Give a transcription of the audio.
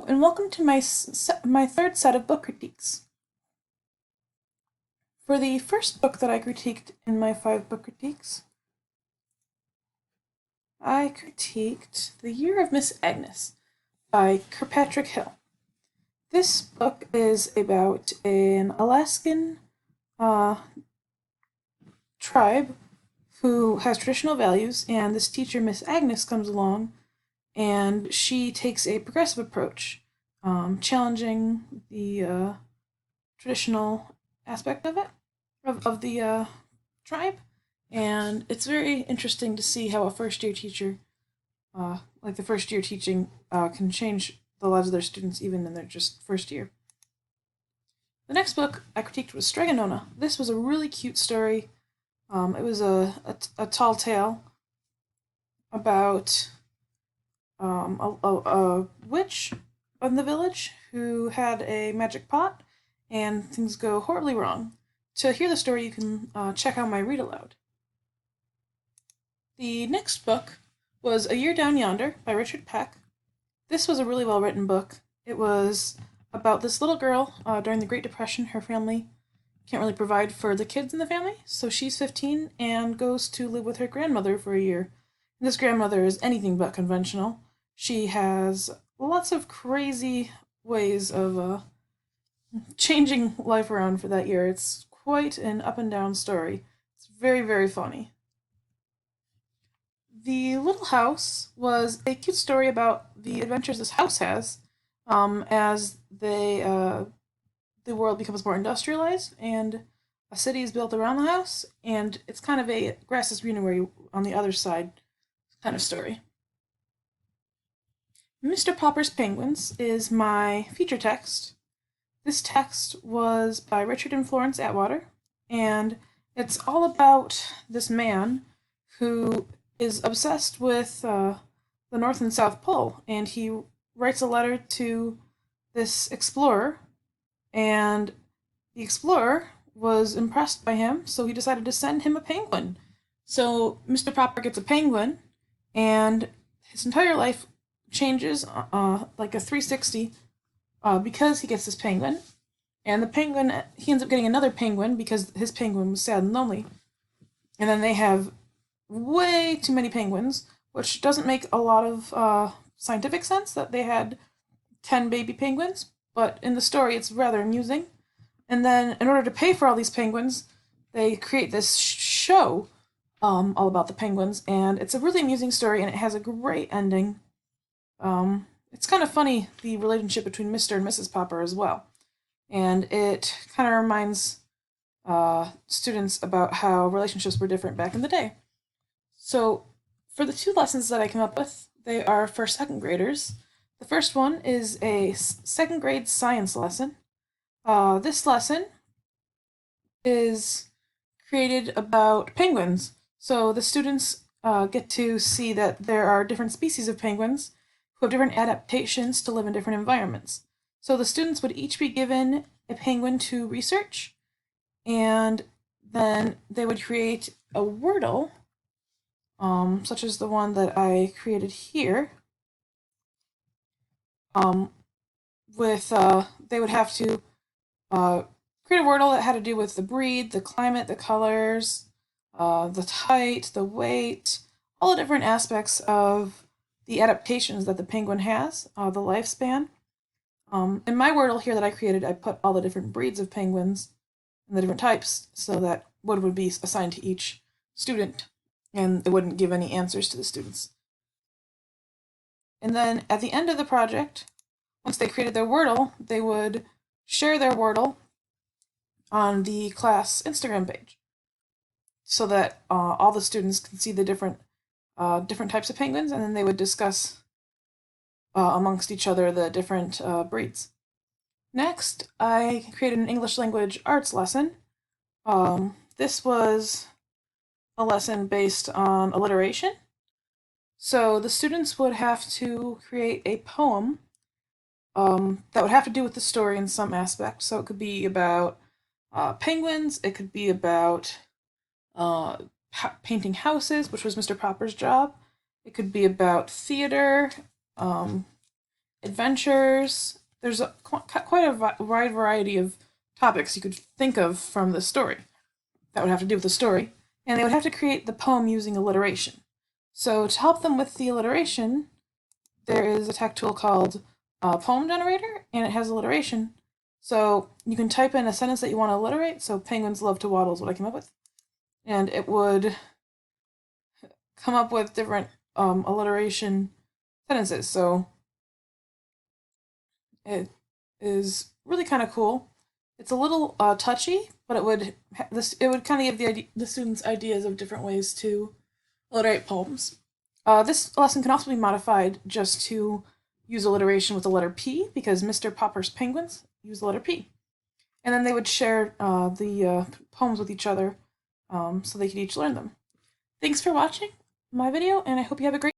Hello, and welcome to my third set of book critiques. For the first book that I critiqued in my 5 book critiques, I critiqued The Year of Miss Agnes by Kirkpatrick Hill. This book is about an Alaskan tribe who has traditional values, and this teacher, Miss Agnes, comes along and she takes a progressive approach, challenging the traditional aspect of it, of the tribe. And it's very interesting to see how a first year teacher, like the first year teaching, can change the lives of their students even in their just first year. The next book I critiqued was Stregonona. This was a really cute story. It was a tall tale about a witch in the village who had a magic pot, and things go horribly wrong. To hear the story, you can check out my read aloud. The next book was A Year Down Yonder by Richard Peck. This was a really well written book. It was about this little girl during the Great Depression. Her family can't really provide for the kids in the family, so she's 15 and goes to live with her grandmother for a year. And this grandmother is anything but conventional. She has lots of crazy ways of changing life around for that year. It's quite an up and down story. It's very, very funny. The Little House was a cute story about the adventures this house has as the world becomes more industrialized and a city is built around the house, and it's kind of a grass is greener where you on the other side kind of story. Mr. Popper's Penguins is my feature text. This text was by Richard and Florence Atwater, and it's all about this man who is obsessed with the North and South Pole, and he writes a letter to this explorer, and the explorer was impressed by him, so he decided to send him a penguin. So Mr. Popper gets a penguin, and his entire life changes like a 360 because he gets this penguin. And the penguin, he ends up getting another penguin because his penguin was sad and lonely. And then they have way too many penguins, which doesn't make a lot of scientific sense that they had 10 baby penguins, but in the story it's rather amusing. And then, in order to pay for all these penguins, they create this show all about the penguins, and it's a really amusing story, and it has a great ending. It's kind of funny, the relationship between Mr. and Mrs. Popper as well. And it kind of reminds students about how relationships were different back in the day. So, for the 2 lessons that I came up with, they are for second graders. The first one is a second grade science lesson. This lesson is created about penguins. So the students get to see that there are different species of penguins who have different adaptations to live in different environments. So the students would each be given a penguin to research, and then they would create a Wordle, such as the one that I created here. With they would have to create a Wordle that had to do with the breed, the climate, the colors, the height, the weight, all the different aspects of the adaptations that the penguin has, the lifespan. In my Wordle here that I created, I put all the different breeds of penguins and the different types so that would be assigned to each student, and it wouldn't give any answers to the students. And then at the end of the project, once they created their Wordle, they would share their Wordle on the class Instagram page so that all the students can see the different types of penguins, and then they would discuss amongst each other the different breeds. Next, I created an English language arts lesson. This was a lesson based on alliteration. So the students would have to create a poem that would have to do with the story in some aspect. So it could be about penguins, it could be about painting houses, which was Mr. Popper's job. It could be about theater. adventures. There's quite a wide variety of topics you could think of from the story that would have to do with the story, and they would have to create the poem using alliteration. So to help them with the alliteration, there is a tech tool called Poem Generator, and it has alliteration. So you can type in a sentence that you want to alliterate. So penguins love to waddle is what I came up with, and it would come up with different alliteration sentences. So it is really kind of cool. It's a little touchy, but it would kind of give the students ideas of different ways to alliterate poems. This lesson can also be modified just to use alliteration with the letter P, because Mr. Popper's penguins use the letter P. And then they would share the poems with each other so they could each learn them. Thanks for watching my video, and I hope you have a great